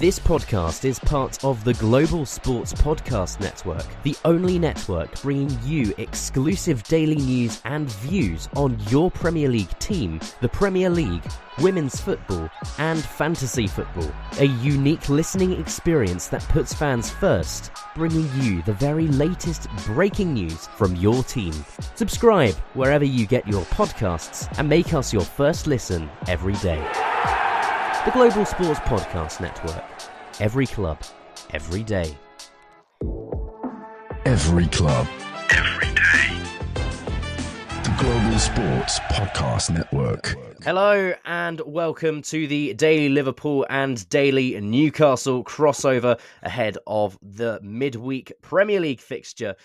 This podcast is part of the Global Sports Podcast Network, the only network bringing you exclusive daily news and views on your Premier League team, the Premier League, women's football, and fantasy football. A unique listening experience that puts fans first, bringing you the very latest breaking news from your team. Subscribe wherever you get your podcasts and make us your first listen every day. The Global Sports Podcast Network. Every club, every day. Every club, every day. The Global Sports Podcast Network. Hello and welcome to the Daily Liverpool and Daily Newcastle crossover ahead of the midweek Premier League fixture.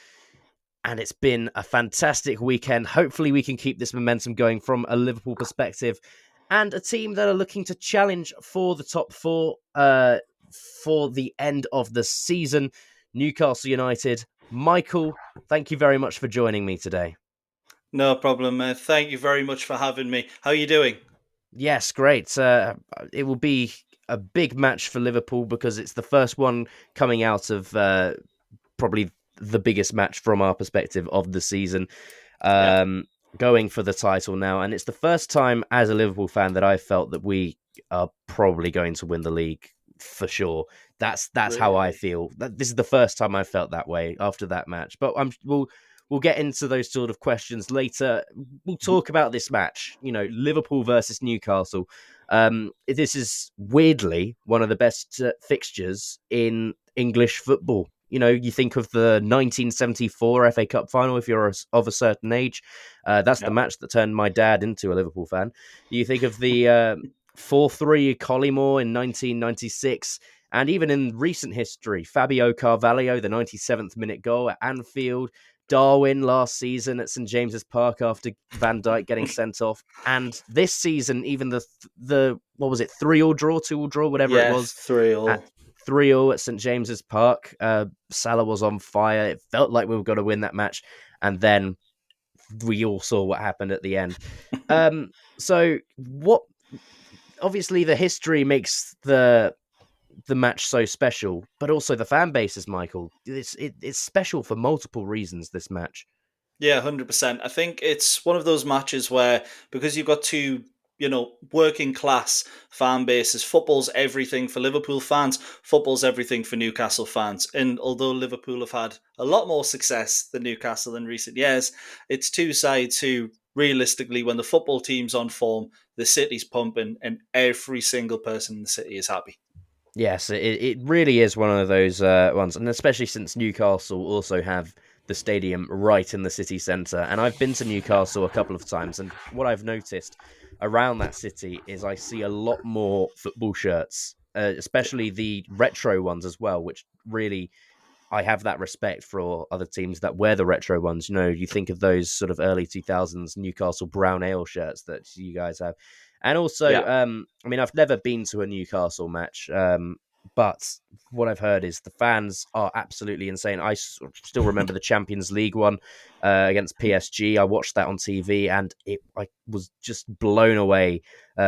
And it's been a fantastic weekend. Hopefully we can keep this momentum going from a Liverpool perspective. And a team that are looking to challenge for the top four for the end of the season, Newcastle United. Michael, thank you very much for joining me today. No problem. Thank you very much for having me. How are you doing? Yes, great. It will be a big match for Liverpool because it's the first one coming out of probably the biggest match from our perspective of the season. Going for the title now, and it's the first time as a Liverpool fan that I felt that we are probably going to win the league for sure. That's really how I feel. This is the first time I felt that way after that match. But we'll get into those sort of questions later. We'll talk about this match. You know, Liverpool versus Newcastle. This is weirdly one of the best fixtures in English football. You know, you think of the 1974 FA Cup Final, if you're of a certain age. That's the match that turned my dad into a Liverpool fan. You think of the 4-3 Collymore in 1996. And even in recent history, Fabio Carvalho, the 97th minute goal at Anfield. Darwin last season at St James's Park after Van Dijk getting sent off. And this season, even the what was it, 3-3 draw, 2-2 draw, whatever it was. 3-3. 3-3 at St James's Park. Salah was on fire. It felt like we were going to win that match. And then we all saw what happened at the end. Obviously the history makes the match so special, but also the fan bases, Michael. It's special for multiple reasons, this match. Yeah, 100%. I think it's one of those matches where, because you've got two working class fan bases. Football's everything for Liverpool fans. Football's everything for Newcastle fans. And although Liverpool have had a lot more success than Newcastle in recent years, it's two sides who, realistically, when the football team's on form, the city's pumping and every single person in the city is happy. Yes, it really is one of those ones. And especially since Newcastle also have the stadium right in the city centre. And I've been to Newcastle a couple of times. And what I've noticed around that city is I see a lot more football shirts, especially the retro ones as well, which really, I have that respect for other teams that wear the retro ones. You know, you think of those sort of early 2000s Newcastle brown ale shirts that you guys have. And also, I've never been to a Newcastle match, but what I've heard is the fans are absolutely insane. I still remember the Champions League one against PSG. I watched that on TV and I was just blown away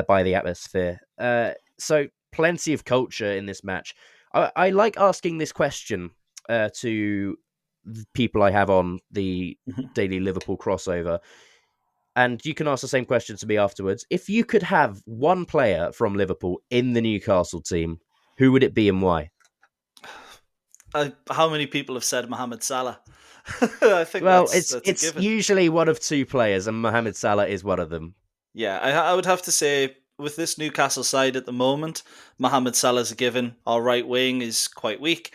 by the atmosphere. So plenty of culture in this match. I like asking this question to the people I have on the Daily Liverpool crossover. And you can ask the same question to me afterwards. If you could have one player from Liverpool in the Newcastle team, who would it be and why? How many people have said Mohamed Salah? I think it's usually one of two players, and Mohamed Salah is one of them. Yeah, I would have to say, with this Newcastle side at the moment, Mohamed Salah's a given. Our right wing is quite weak.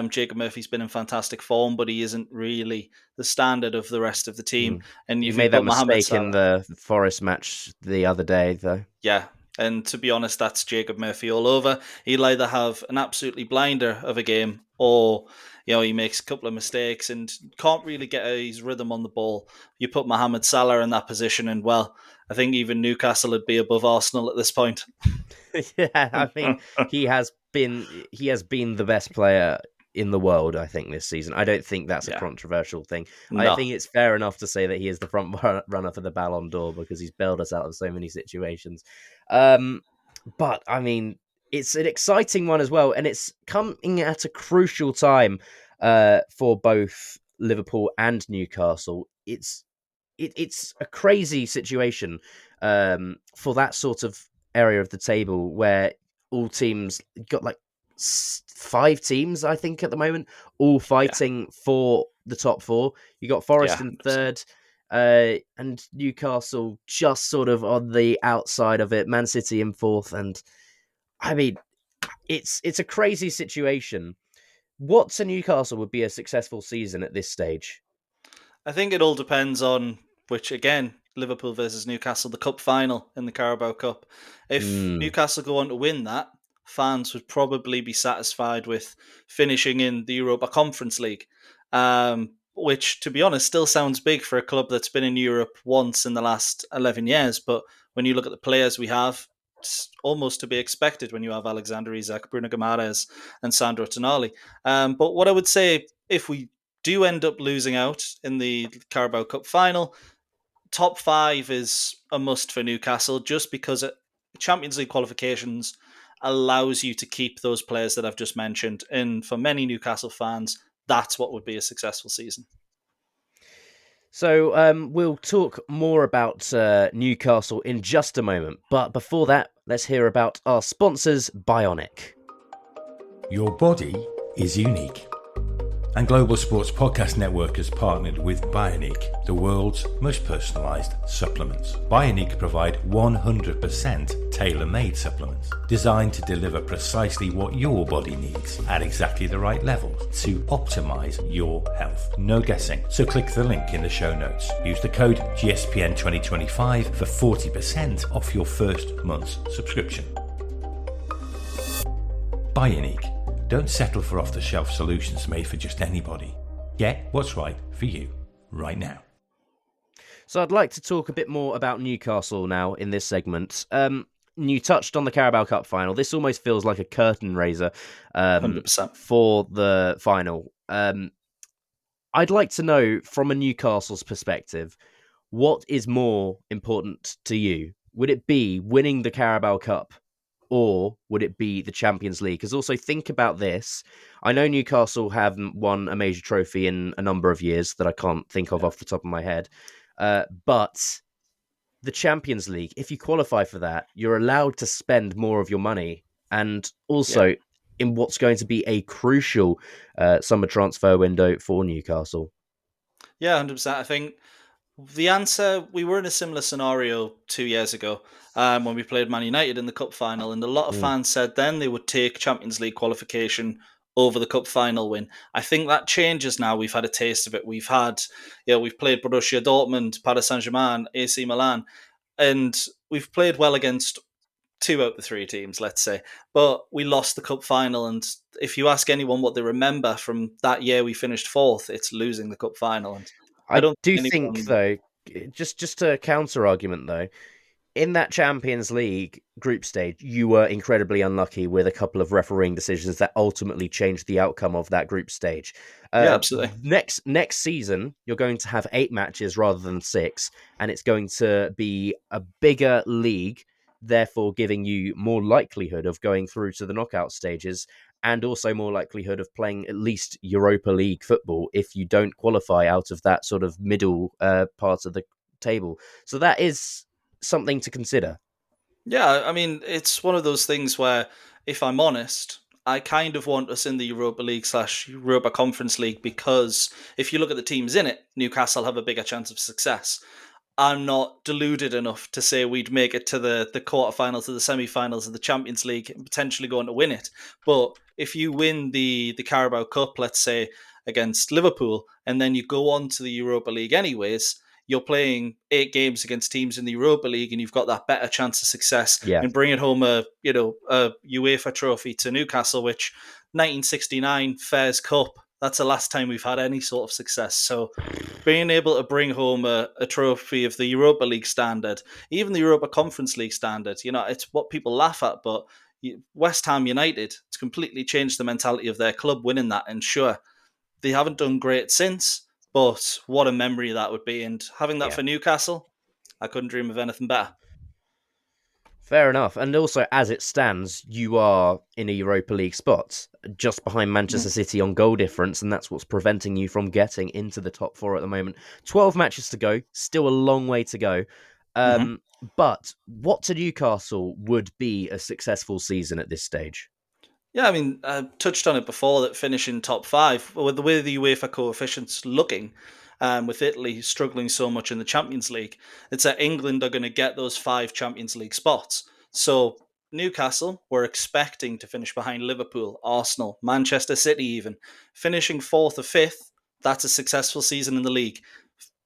Jacob Murphy's been in fantastic form, but he isn't really the standard of the rest of the team. And you made that mistake in the Forest match the other day, though. Yeah, and to be honest, that's Jacob Murphy all over. He'll either have an absolutely blinder of a game, or he makes a couple of mistakes and can't really get his rhythm on the ball. You put Mohamed Salah in that position, and I think even Newcastle would be above Arsenal at this point. Yeah, I mean, he has been the best player in the world, I think, this season. I don't think that's a controversial thing. No. I think it's fair enough to say that he is the front runner for the Ballon d'Or because he's bailed us out of so many situations. But I mean, it's an exciting one as well, and it's coming at a crucial time for both Liverpool and Newcastle. It's a crazy situation for that sort of area of the table where all teams got like five teams, I think, at the moment, all Yeah, fighting for the top four. You got yeah, Forest in 100%. third, and Newcastle just sort of on the outside of it. Man City in fourth, and I mean, it's a crazy situation. What to Newcastle would be a successful season at this stage? I think it all depends on which, again, Liverpool versus Newcastle, the cup final in the Carabao Cup. If Mm, Newcastle go on to win that, fans would probably be satisfied with finishing in the Europa Conference League, which, to be honest, still sounds big for a club that's been in Europe once in the last 11 years. But when you look at the players we have, it's almost to be expected when you have Alexander Isak, Bruno Guimaraes, and Sandro Tonali. But what I would say, if we do end up losing out in the Carabao Cup final, top five is a must for Newcastle just because Champions League qualifications allows you to keep those players that I've just mentioned. And for many Newcastle fans, that's what would be a successful season. So we'll talk more about Newcastle in just a moment. But before that, let's hear about our sponsors, Bioniq. Your body is unique. And Global Sports Podcast Network has partnered with Bioniq, the world's most personalised supplements. Bioniq provide 100% tailor-made supplements designed to deliver precisely what your body needs at exactly the right levels to optimise your health. No guessing. So click the link in the show notes. Use the code GSPN2025 for 40% off your first month's subscription. Bioniq. Don't settle for off-the-shelf solutions made for just anybody. Get what's right for you right now. So I'd like to talk a bit more about Newcastle now in this segment. You touched on the Carabao Cup final. This almost feels like a curtain raiser 100%. for the final. I'd like to know, from a Newcastle's perspective, what is more important to you? Would it be winning the Carabao Cup, or would it be the Champions League? Because also think about this. I know Newcastle haven't won a major trophy in a number of years that I can't think of Yeah. off the top of my head. But the Champions League, if you qualify for that, you're allowed to spend more of your money. And Yeah. also in what's going to be a crucial summer transfer window for Newcastle. Yeah, 100%. I think the answer, we were in a similar scenario 2 years ago when we played Man United in the cup final, and a lot of Mm. fans said then they would take Champions League qualification over the cup final win. I think that changes now. We've had a taste of it. We've played Borussia Dortmund, Paris Saint-Germain, AC Milan, and we've played well against two out of the three teams, let's say. But we lost the cup final, and if you ask anyone what they remember from that year we finished fourth, it's losing the cup final. And I I don't do think think, anyone. though, just a counter argument, though, in that Champions League group stage, you were incredibly unlucky with a couple of refereeing decisions that ultimately changed the outcome of that group stage. Yeah, absolutely. Next season, you're going to have 8 matches rather than 6, and it's going to be a bigger league, therefore giving you more likelihood of going through to the knockout stages, and also more likelihood of playing at least Europa League football if you don't qualify out of that sort of middle part of the table. So that is something to consider. Yeah, I mean, it's one of those things where, if I'm honest, I kind of want us in the Europa League slash Europa Conference League because if you look at the teams in it, Newcastle have a bigger chance of success. I'm not deluded enough to say we'd make it to the quarterfinals, to the semi-finals of the Champions League, and potentially going to win it. But if you win the Carabao Cup, let's say against Liverpool, and then you go on to the Europa League anyways, you're playing 8 games against teams in the Europa League, and you've got that better chance of success Yeah. in bringing home a UEFA trophy to Newcastle, which 1969 Fairs Cup. That's the last time we've had any sort of success. So being able to bring home a trophy of the Europa League standard, even the Europa Conference League standard, it's what people laugh at, but West Ham United, it's completely changed the mentality of their club winning that. And sure, they haven't done great since, but what a memory that would be. And having that Yeah. for Newcastle, I couldn't dream of anything better. Fair enough. And also, as it stands, you are in a Europa League spot, just behind Manchester City on goal difference, and that's what's preventing you from getting into the top four at the moment. 12 matches to go, still a long way to go. Mm-hmm. But what to Newcastle would be a successful season at this stage? Yeah, I mean, I touched on it before that finishing top five, with the way the UEFA coefficients looking, with Italy struggling so much in the Champions League, it's that England are going to get those 5 Champions League spots. So Newcastle were expecting to finish behind Liverpool, Arsenal, Manchester City even. Finishing 4th or 5th, that's a successful season in the league.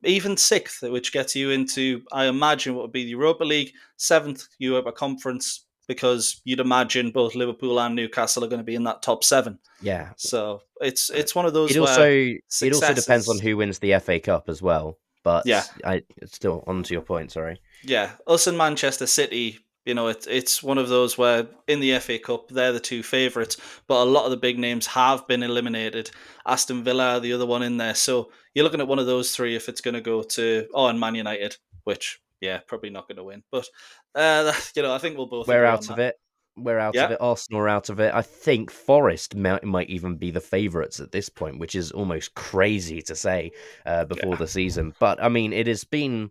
Even 6th, which gets you into, I imagine, what would be the Europa League, 7th Europa Conference, because you'd imagine both Liverpool and Newcastle are going to be in that top 7. Yeah. So Uh, it's one of It those also where it also success depends on is, who wins the FA Cup as well. yeah, But I still on to your point, sorry. yeah. Us and Manchester City, it's one of those where in the FA Cup they're the 2 favourites, but a lot of the big names have been eliminated. Aston Villa, the other one in there. So you're looking at one of those 3 if it's going to go to and Man United, which probably not going to win. But I think we'll both We're agree on out of that. it. We're out of Yeah, it. Arsenal are out of it. I think Forest might even be the favourites at this point, which is almost crazy to say before yeah, the season. But I mean, it has been.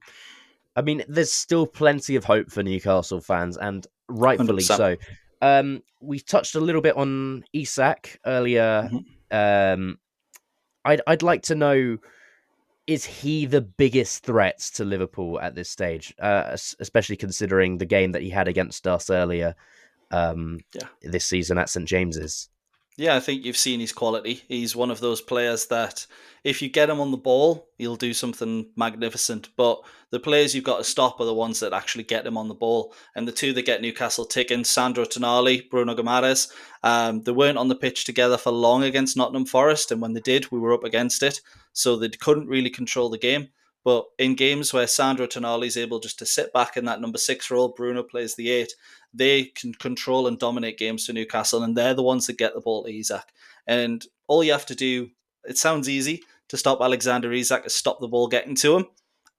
I mean, there's still plenty of hope for Newcastle fans, and hundred rightfully percent. so. We touched a little bit on Isak earlier. Um, I'd like to know, is he the biggest threat to Liverpool at this stage, especially considering the game that he had against us earlier Yeah. this season at St James's? Yeah, I think you've seen his quality. He's one of those players that if you get him on the ball, he'll do something magnificent. But the players you've got to stop are the ones that actually get him on the ball. And the 2 that get Newcastle ticking, Sandro Tonali, Bruno Guimaraes, they weren't on the pitch together for long against Nottingham Forest. And when they did, we were up against it. So they couldn't really control the game. But in games where Sandro Tonali is able just to sit back in that number 6 role, Bruno plays the 8, they can control and dominate games for Newcastle, and they're the ones that get the ball to Isak. And all you have to do, it sounds easy to stop Alexander Isak, to stop the ball getting to him.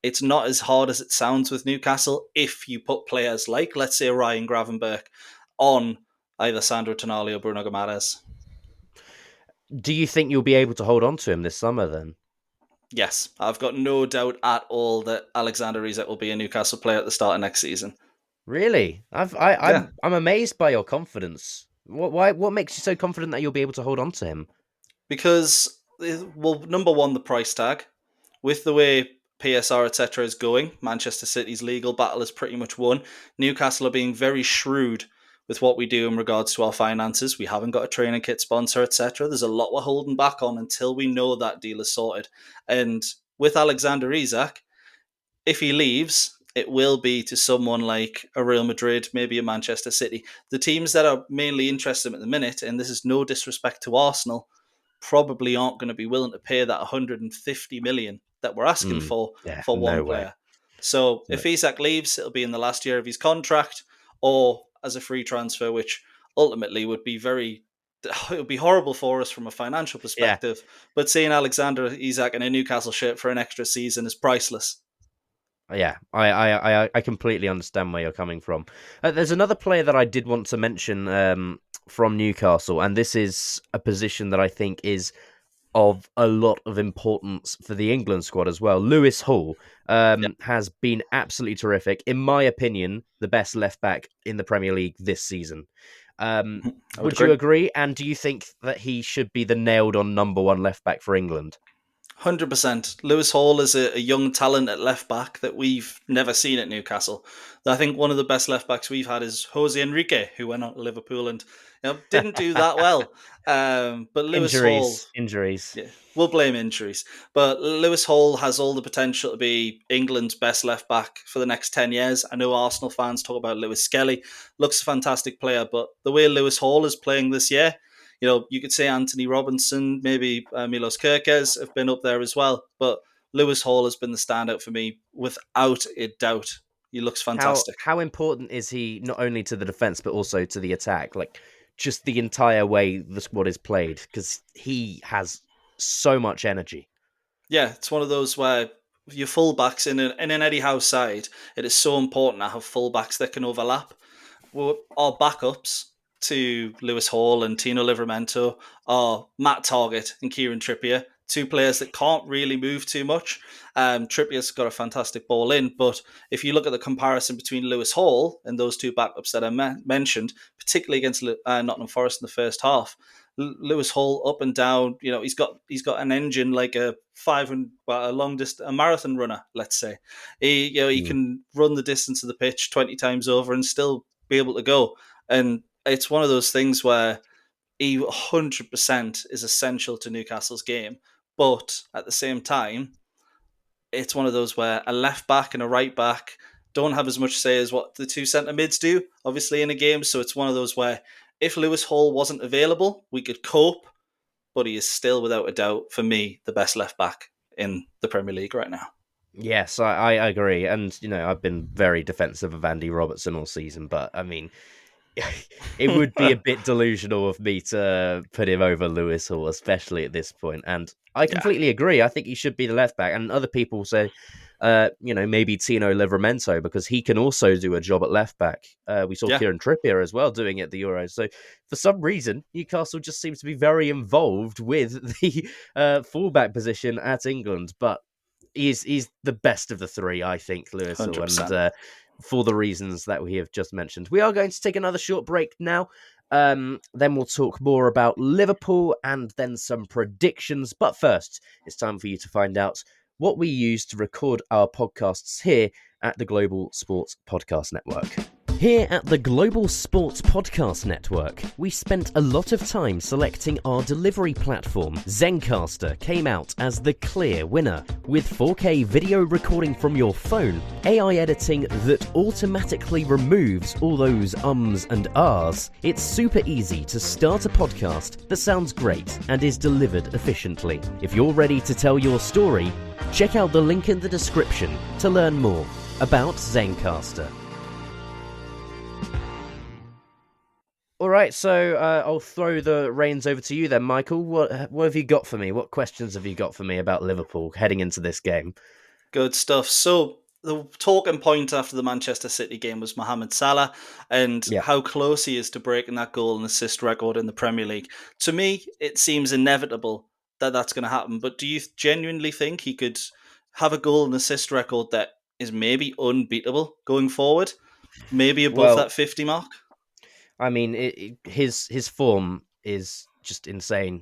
It's not as hard as it sounds with Newcastle if you put players like, let's say, Ryan Gravenberch on either Sandro Tonali or Bruno Guimaraes. Do you think you'll be able to hold on to him this summer then? Yes, I've got no doubt at all that Alexander Isak will be a Newcastle player at the start of next season. Really? Yeah, I'm amazed by your confidence. What makes you so confident that you'll be able to hold on to him? because, well, number one, the price tag. With the way PSR, etc., is going, Manchester City's legal battle is pretty much won. Newcastle are being very shrewd with what we do in regards to our finances. We haven't got a training kit sponsor, etc. There's a lot we're holding back on until we know that deal is sorted. And with Alexander Isak, if he leaves, it will be to someone like a Real Madrid, maybe a Manchester City. The teams that are mainly interested at the minute, and this is no disrespect to Arsenal, probably aren't going to be willing to pay that 150 million that we're asking Mm, yeah, for one no way. player. So No. if Isak leaves, it'll be in the last year of his contract or as a free transfer, which ultimately would be it would be horrible for us from a financial Yeah, perspective. But seeing Alexander Isak in a Newcastle shirt for an extra season is priceless. yeah. I completely understand where you're coming from. There's another player that I did want to mention from Newcastle, and this is a position that I think is of a lot of importance for the England squad as well. Lewis Hall Yeah, has been absolutely terrific. In my opinion, the best left back in the Premier League this season. I would Would you agree. agree? And do you think that he should be the nailed on number one left back for England? 100%. Lewis Hall is a young talent at left back that we've never seen at Newcastle. I think one of the best left backs we've had is Jose Enrique, who went on to Liverpool and didn't do that well. But Lewis Hall, Injuries. yeah, we'll blame injuries. But Lewis Hall has all the potential to be England's best left back for the next 10 years. I know Arsenal fans talk about Lewis Skelly. Looks a fantastic player, but the way Lewis Hall is playing this year, you could say Anthony Robinson, maybe Milos Kerkez have been up there as well. But Lewis Hall has been the standout for me without a doubt. He looks fantastic. How important is he not only to the defense but also to the attack? Like just the entire way the squad is played, because he has so much energy. Yeah, it's one of those where your fullbacks in an Eddie Howe side, it is so important to have fullbacks that can overlap. our backups to Lewis Hall and Tino Livramento are Matt Targett and Kieran Trippier, two players that can't really move too much. Trippier's got a fantastic ball in, but if you look at the comparison between Lewis Hall and those two backups that I mentioned, particularly against Nottingham Forest in the first half, Lewis Hall up and down. He's got an engine like a a marathon runner. Let's say he can run the distance of the pitch 20 times over and still be able to go. And it's one of those things where he 100% is essential to Newcastle's game, but at the same time, it's one of those where a left back and a right back don't have as much say as what the two centre mids do, obviously, in a game. So it's one of those where if Lewis Hall wasn't available, we could cope, but he is still, without a doubt, for me, the best left back in the Premier League right now. Yes, I agree. And, I've been very defensive of Andy Robertson all season, but I mean, it would be a bit delusional of me to put him over Lewis Hall, especially at this point. And I completely agree. I think he should be the left back. And other people say, maybe Tino Livramento, because he can also do a job at left back. We saw Kieran Trippier as well doing it at the Euros. So for some reason, Newcastle just seems to be very involved with the fullback position at England. But he's the best of the three, I think, Lewis Hall. 100%. And for the reasons that we have just mentioned. We are going to take another short break now. Then we'll talk more about Liverpool and then some predictions. But first, it's time for you to find out what we use to record our podcasts here at the Global Sports Podcast Network. Here at the Global Sports Podcast Network, we spent a lot of time selecting our delivery platform. Zencastr came out as the clear winner. With 4K video recording from your phone, AI editing that automatically removes all those ums and ahs, it's super easy to start a podcast that sounds great and is delivered efficiently. If you're ready to tell your story, check out the link in the description to learn more about Zencastr. All right, so I'll throw the reins over to you then, Michael. What have you got for me? What questions have you got for me about Liverpool heading into this game? Good stuff. So the talking point after the Manchester City game was Mohamed Salah and how close he is to breaking that goal and assist record in the Premier League. To me, it seems inevitable that that's going to happen. But do you genuinely think he could have a goal and assist record that is maybe unbeatable going forward? Maybe above that 50 mark? I mean, his form is just insane.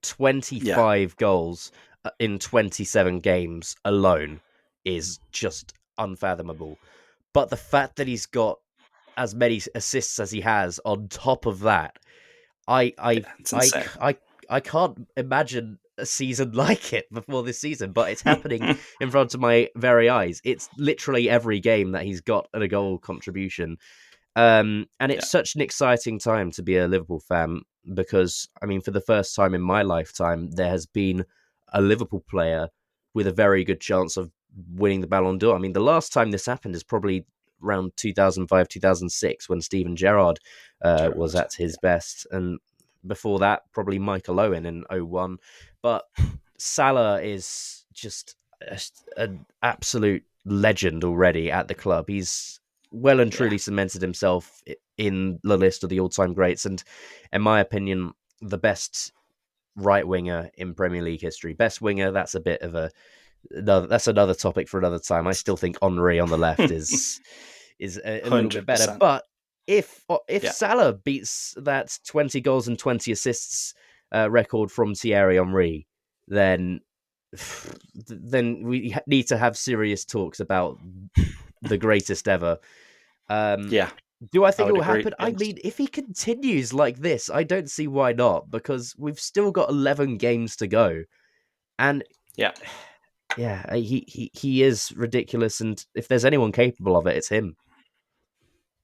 25 goals in 27 games alone is just unfathomable. But the fact that he's got as many assists as he has on top of that, I can't imagine a season like it before this season, but it's happening in front of my very eyes. It's literally every game that he's got a goal contribution. And it's such an exciting time to be a Liverpool fan because, I mean, for the first time in my lifetime, there has been a Liverpool player with a very good chance of winning the Ballon d'Or. I mean, the last time this happened is probably around 2005, 2006 when Steven Gerrard was at his best. And before that, probably Michael Owen in 2001. But Salah is just an absolute legend already at the club. He's well and truly cemented himself in the list of the all-time greats, and in my opinion, the best right winger in Premier League history. Best winger, that's a bit of that's another topic for another time. I still think Henry on the left is a little bit better. But if Salah beats that 20 goals and 20 assists record from Thierry Henry, then we need to have serious talks about the greatest ever. Do I think it will happen? Yes. I mean, if he continues like this, I don't see why not, because we've still got 11 games to go. And he is ridiculous, and if there's anyone capable of it, it's him.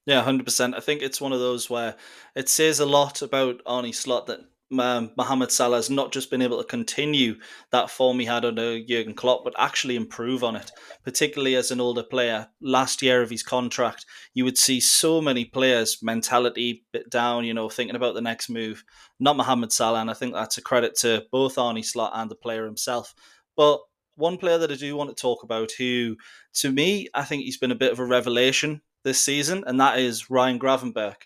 Yeah, 100%. I think it's one of those where it says a lot about Arne Slot that Mohamed Salah has not just been able to continue that form he had under Jurgen Klopp, but actually improve on it, particularly as an older player. Last year of his contract, you would see so many players' mentality bit down, thinking about the next move. Not Mohamed Salah, and I think that's a credit to both Arne Slot and the player himself. But one player that I do want to talk about who, to me, I think he's been a bit of a revelation this season, and that is Ryan Gravenberch.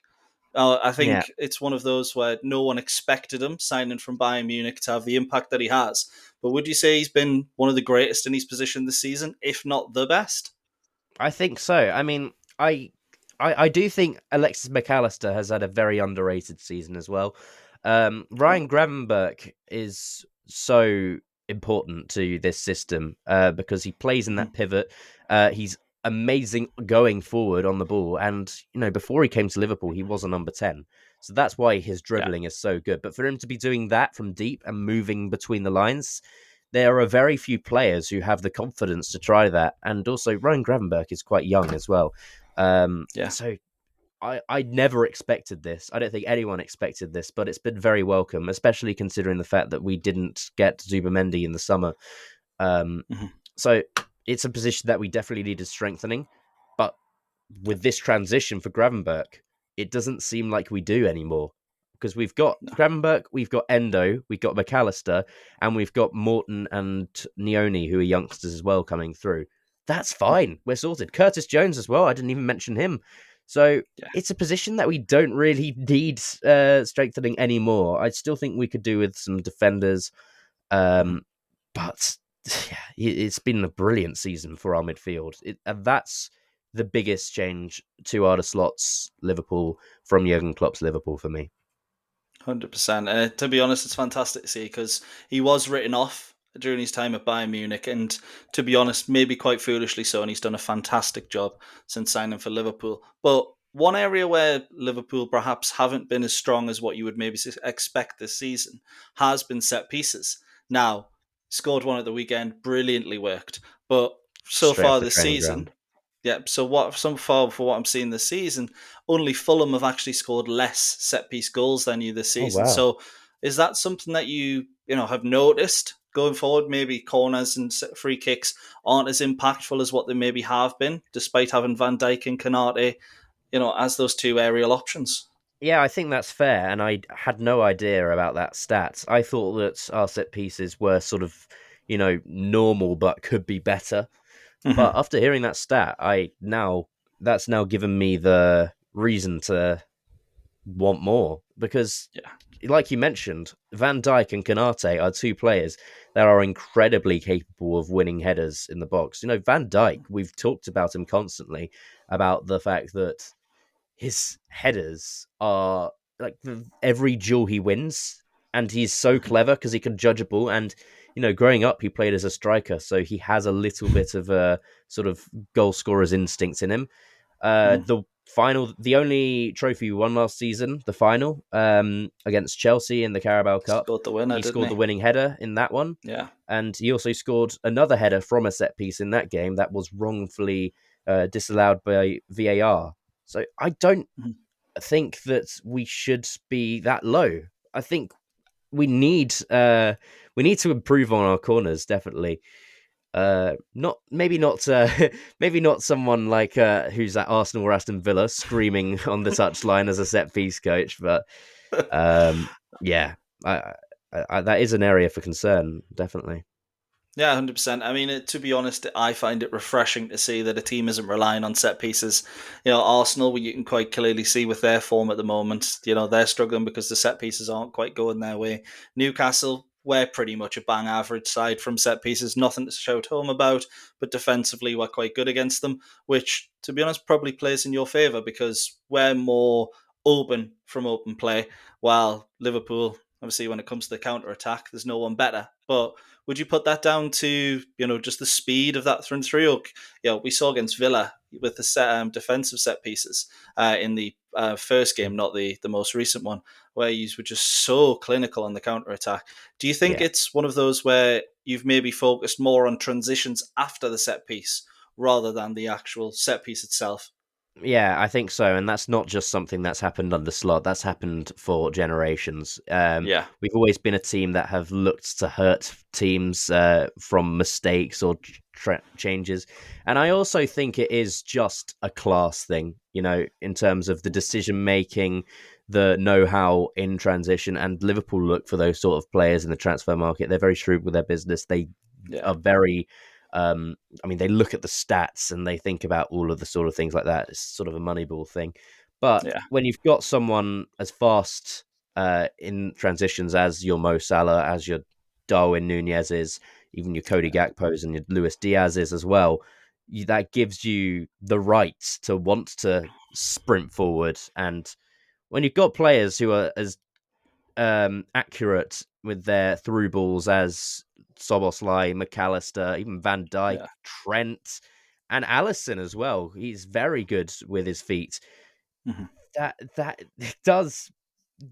I Yeah, think it's one of those where no one expected him signing from Bayern Munich to have the impact that he has. But would you say he's been one of the greatest in his position this season, if not the best? I think so. I mean, I do think Alexis McAllister has had a very underrated season as well. Ryan Gravenberch is so important to this system because he plays in that pivot. He's amazing going forward on the ball, and before he came to Liverpool, he was a number 10. So that's why his Yeah. dribbling is so good. But for him to be doing that from deep and moving between the lines, there are very few players who have the confidence to try that. And also, Ryan Gravenberch is quite young as well. Yeah. So I never expected this. I don't think anyone expected this, but it's been very welcome, especially considering the fact that we didn't get Zubamendi in the summer. So it's a position that we definitely needed strengthening. But with this transition for Gravenberch, it doesn't seem like we do anymore. Because we've got Gravenberch, we've got Endo, we've got McAllister, and we've got Morton and Neoni, who are youngsters as well, coming through. That's fine. We're sorted. Curtis Jones as well. I didn't even mention him. So it's a position that we don't really need strengthening anymore. I still think we could do with some defenders. But it's been a brilliant season for our midfield. And that's the biggest change to Arda Slot's Liverpool from Jurgen Klopp's Liverpool for me. 100%. And to be honest, it's fantastic to see because he was written off during his time at Bayern Munich. And to be honest, maybe quite foolishly so. And he's done a fantastic job since signing for Liverpool. But one area where Liverpool perhaps haven't been as strong as what you would maybe expect this season has been set pieces. Now, scored one at the weekend, brilliantly worked. But so Straight off far the this training season, ground. yeah. So far for what I'm seeing this season, only Fulham have actually scored less set piece goals than you this Oh, season. wow. So is that something that you have noticed going forward? Maybe corners and free kicks aren't as impactful as what they maybe have been, despite having Van Dijk and Canate, as those two aerial options. Yeah, I think that's fair, and I had no idea about that stat. I thought that our set pieces were sort of, normal, but could be better. But after hearing that stat, that's now given me the reason to want more because, like you mentioned, Van Dijk and Canate are two players that are incredibly capable of winning headers in the box. Van Dijk, we've talked about him constantly about the fact that his headers are like every duel he wins, and he's so clever because he can judge a ball. And growing up, he played as a striker, so he has a little bit of a sort of goal scorer's instinct in him. The only trophy we won last season, the final against Chelsea in the Carabao Cup, Scored the winner, he didn't scored he? the winning header in that one. Yeah. And he also scored another header from a set piece in that game that was wrongfully disallowed by VAR. So I don't think that we should be that low. I think we need to improve on our corners, definitely. Not maybe not maybe not someone like who's at Arsenal or Aston Villa screaming on the touchline as a set piece coach, but yeah, I that is an area for concern, definitely. Yeah, 100%. I mean, to be honest, I find it refreshing to see that a team isn't relying on set pieces. Arsenal, you can quite clearly see with their form at the moment, they're struggling because the set pieces aren't quite going their way. Newcastle, we're pretty much a bang average side from set pieces, nothing to shout home about, but defensively, we're quite good against them, which, to be honest, probably plays in your favour because we're more open from open play, while Liverpool, obviously, when it comes to the counter attack, there's no one better. But would you put that down to just the speed of that through and through? We saw against Villa with the defensive set pieces in the first game, not the most recent one, where you were just so clinical on the counter attack. Do you think it's one of those where you've maybe focused more on transitions after the set piece rather than the actual set piece itself? Yeah, I think so, and that's not just something that's happened under Slot. That's happened for generations. Yeah. We've always been a team that have looked to hurt teams from mistakes or changes, and I also think it is just a class thing, in terms of the decision making, the know-how in transition, and Liverpool look for those sort of players in the transfer market. They're very shrewd with their business. They are very I mean, they look at the stats and they think about all of the sort of things like that. It's sort of a Moneyball thing. But Yeah, when you've got someone as fast in transitions as your Mo Salah, as your Darwin Nunez is, even your Cody Gakpo's and your Luis Diaz's as well, that gives you the right to want to sprint forward. And when you've got players who are as accurate with their through balls as Soboslai, McAllister, even Van Dijk, yeah, Trent, and Allison as well. He's very good with his feet. hmm That does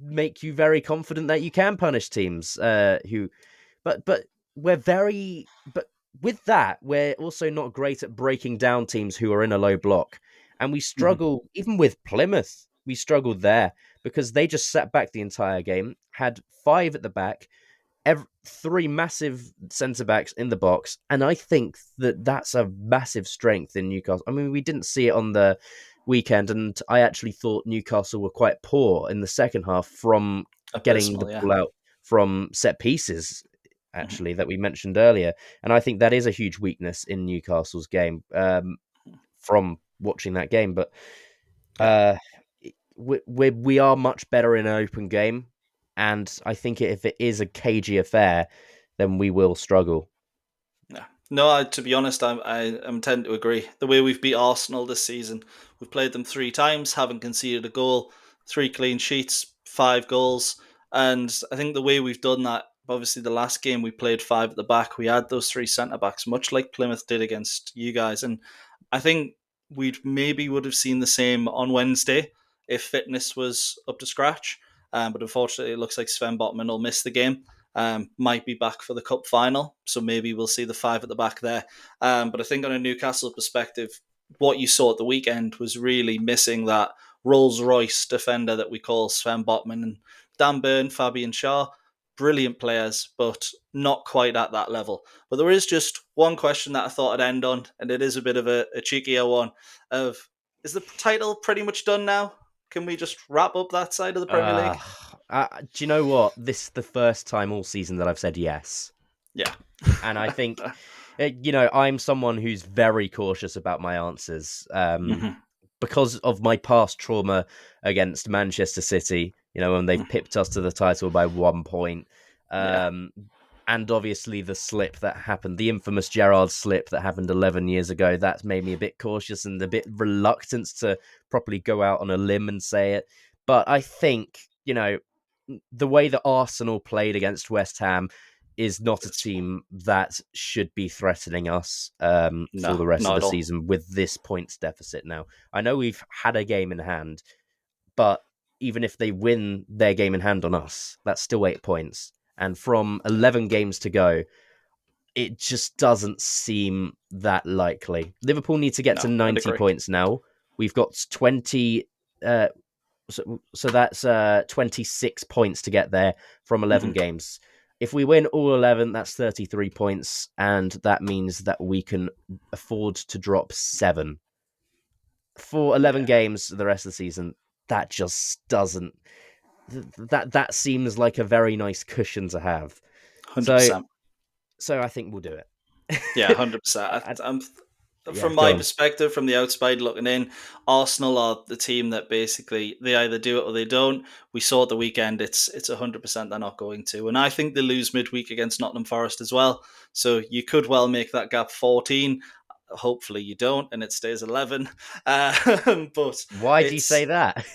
make you very confident that you can punish teams who, but we're very but with that we're also not great at breaking down teams who are in a low block, and we hmm struggle even with Plymouth. We struggled there because they just sat back the entire game, had five at the back, three massive centre backs in the box, and I think that that's a massive strength in Newcastle. I mean, we didn't see it on the weekend, and I actually thought Newcastle were quite poor in the second half from getting the abysmal. Yeah, ball out from set pieces. hmm Actually, that we mentioned earlier, and I think that is a huge weakness in Newcastle's game from watching that game. But yeah. uh, we are much better in an open game, and I think if it is a cagey affair, then we will struggle. Yeah. No, to be honest, I'm tend to agree. The way we've beat Arsenal this season, we've played them 3 times, haven't conceded a goal, 3 clean sheets, 5 goals, and I think the way we've done that. Obviously, the last game we played five at the back. We had those 3 centre backs, much like Plymouth did against you guys, and I think we'd maybe would have seen the same on Wednesday if fitness was up to scratch. But unfortunately, it looks like Sven Botman will miss the game. Might be back for the cup final, so maybe we'll see the five at the back there. But I think on a Newcastle perspective, what you saw at the weekend was really missing that Rolls Royce defender that we call Sven Botman and Dan Burn, Fabian Schär. Brilliant players, but not quite at that level. But there is just one question that I thought I'd end on, and it is a bit of a cheekier one. Of is the title pretty much done now? Can we just wrap up that side of the Premier Uh, League? do you know what? This is the first time all season that I've said yes. Yeah. And I think, I'm someone who's very cautious about my answers hmm because of my past trauma against Manchester City, when they've pipped us to the title by 1 point. Yeah. Um, and obviously the slip that happened, the infamous Gerrard slip that happened 11 years ago, that's made me a bit cautious and a bit reluctant to properly go out on a limb and say it. But I think, the way that Arsenal played against West Ham is not a It's team that should be threatening us for no, the rest of not the at all. season with this points deficit now. I know we've had a game in hand, but even if they win their game in hand on us, that's still 8 points. And from 11 games to go, it just doesn't seem that likely. Liverpool need to get to No, I'd 90 agree. points now. We've got 20. So that's 26 points to get there from 11 hmm games. If we win all 11, that's 33 points, and that means that we can afford to drop 7 for 11 Yeah, games the rest of the season. That just doesn't. That seems like a very nice cushion to have. hundred So percent. so I think we'll do Yeah, it. 100%. I, I'm yeah, from go my on. perspective, from the outside looking in, Arsenal are the team that basically they either do it or they don't. We saw at the weekend; it's 100% they're not going to, and I think they lose midweek against Nottingham Forest as well. So you could well make that gap 14. Hopefully you don't, and it stays 11. But Why do you say it's that?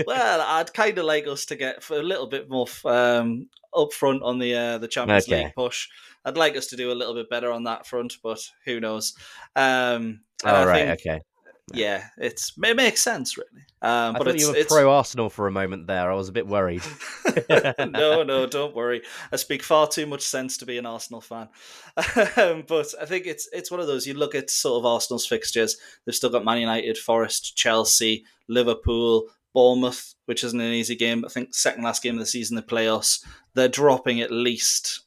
well, I'd kind of like us to get for a little bit more upfront on the Champions League Okay. push. I'd like us to do a little bit better on that front, but who knows? And All I right. think, Okay. Yeah. yeah, it makes sense really. I But thought you were it's pro Arsenal for a moment there. I was a bit worried. no, don't worry. I speak far too much sense to be an Arsenal fan. But I think it's one of those. You look at sort of Arsenal's fixtures. They've still got Man United, Forest, Chelsea, Liverpool, Bournemouth, which isn't an easy game. I think second last game of the season they play us. They're dropping at least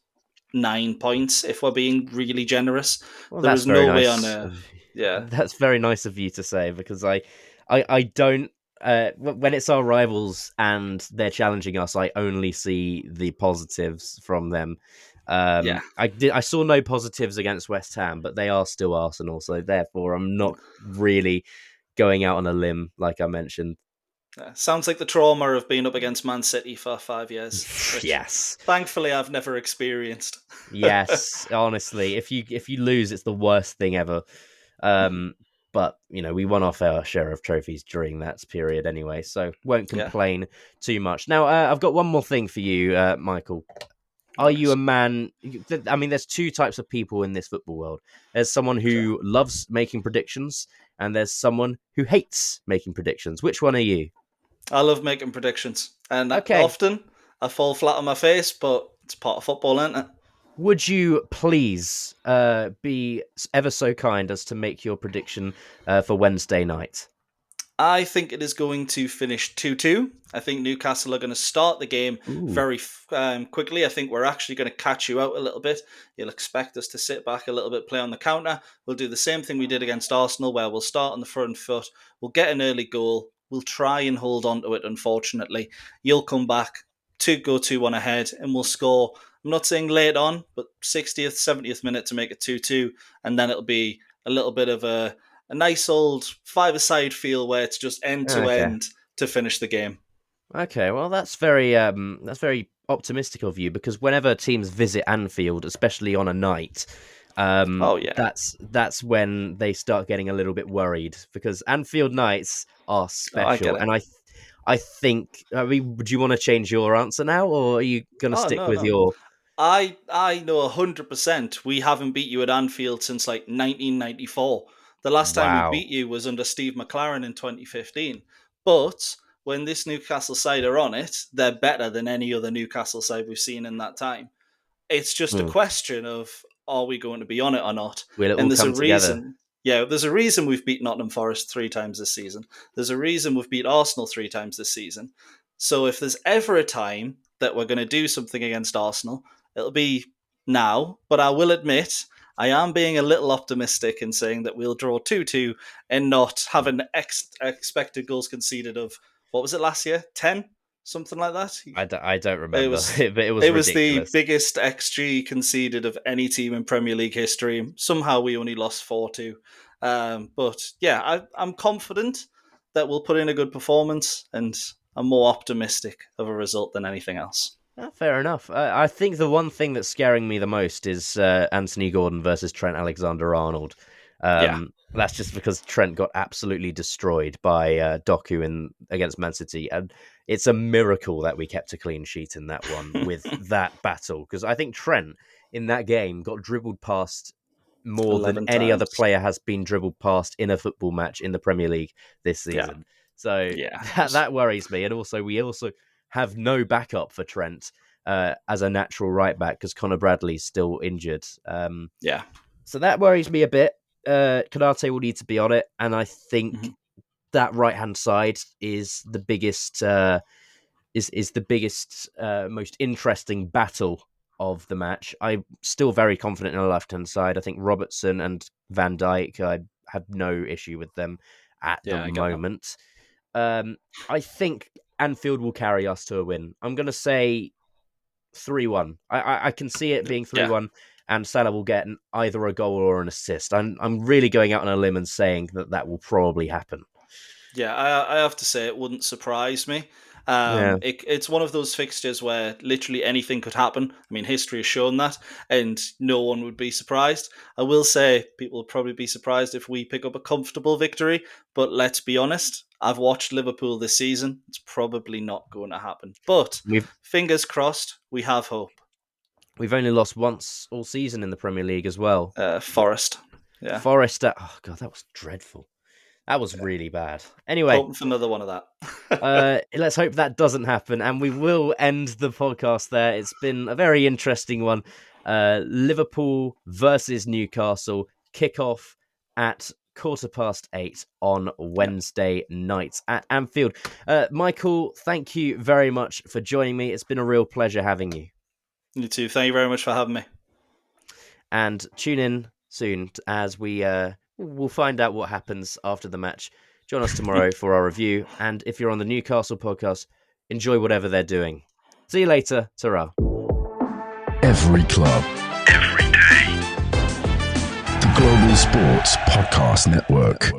9 points if we're being really generous. Well, There that's is very no way on nice. a yeah. That's very nice of you to say because I don't. When it's our rivals and they're challenging us, I only see the positives from them. Yeah. I saw no positives against West Ham, but they are still Arsenal, so therefore I'm not really going out on a limb, like I mentioned. Sounds like the trauma of being up against Man City for 5 years, which Yes. thankfully I've never experienced. Yes, honestly, if you lose, it's the worst thing ever. But we won our fair share of trophies during that period anyway, so won't Yeah. complain too much. Now, I've got one more thing for you, Michael. Are you Nice. a man? I mean, there's two types of people in this football world. There's someone Sure. who loves making predictions, and there's someone who hates making predictions. Which one are you? I love making predictions, and Okay. often I fall flat on my face, but it's part of football, isn't it? Would you please be ever so kind as to make your prediction for Wednesday night? I think it is going to finish 2-2. I think Newcastle are going to start the game Ooh. very quickly. I think we're actually going to catch you out a little bit. You'll expect us to sit back a little bit, play on the counter. We'll do the same thing we did against Arsenal, where we'll start on the front foot. We'll get an early goal. We'll try and hold on to it, unfortunately. You'll come back to go 2-1 ahead, and we'll score. I'm not saying late on, but 60th, 70th minute to make it 2-2. And then it'll be a little bit of a nice old five-a-side feel where it's just end to Okay. end to finish the game. Okay, well that's very optimistic of you, because whenever teams visit Anfield, especially on a night, Oh yeah, that's when they start getting a little bit worried, because Anfield nights are oh, I get special, it. and I think, I mean, would you want to change your answer now, or are you going to Oh stick no, with no. your? I know 100% we haven't beat you at Anfield since like 1994. The last time we Wow. beat you was under Steve McLaren in 2015. But when this Newcastle side are on it, they're better than any other Newcastle side we've seen in that time. It's just a Hmm. question of, are we going to be on it or not? Will it And all there's a come together? reason. Yeah, there's a reason we've beat Nottingham Forest 3 times this season. There's a reason we've beat Arsenal 3 times this season. So if there's ever a time that we're going to do something against Arsenal, it'll be now. But I will admit, I am being a little optimistic in saying that we'll draw 2-2 and not have an expected goals conceded of, what was it last year? 10? Something like that? I don't It remember, was but it was it was the ridiculous. biggest XG conceded of any team in Premier League history. Somehow we only lost 4-2. But yeah, I'm confident that we'll put in a good performance, and I'm more optimistic of a result than anything else. Fair enough. I think the one thing that's scaring me the most is Anthony Gordon versus Trent Alexander-Arnold. Yeah. That's just because Trent got absolutely destroyed by Doku against Man City, and it's a miracle that we kept a clean sheet in that one with that battle, because I think Trent in that game got dribbled past more than 11 any other times. player has been dribbled past in a football match in the Premier League this Yeah. season. So Yeah. that worries me, and also we have no backup for Trent as a natural right back, because Conor Bradley's still injured. Yeah. So that worries me a bit. Konate will need to be on it, and I think Mhm. that right hand side is the biggest most interesting battle of the match. I'm still very confident in the left hand side. I think Robertson and Van Dijk, I have no issue with them at the Yeah, I get that. moment. I think Anfield will carry us to a win. I'm going to say 3-1. I can see it being Yeah. 3-1, and Salah will get either a goal or an assist. I'm really going out on a limb and saying that will probably happen. Yeah, I have to say it wouldn't surprise me. Yeah. It's one of those fixtures where literally anything could happen. I mean, history has shown that, and no one would be surprised. I will say people will probably be surprised if we pick up a comfortable victory, but let's be honest, I've watched Liverpool this season. It's probably not going to happen. But We've fingers crossed, we have hope. we've only lost once all season in the Premier League as well. Forest. Yeah. Forest, oh god, that was dreadful. That was really bad. Anyway, Hoping for another one of that. let's hope that doesn't happen, and we will end the podcast there. It's been a very interesting one. Liverpool versus Newcastle, kickoff at 8:15 on Yeah. Wednesday night at Anfield. Michael, thank you very much for joining me. It's been a real pleasure having you. You too. Thank you very much for having me. And tune in soon as we'll find out what happens after the match. Join us tomorrow for our review. And if you're on the Newcastle podcast, enjoy whatever they're doing. See you later. Ta-ra. Every club. Every day. The Global Sports Podcast Network.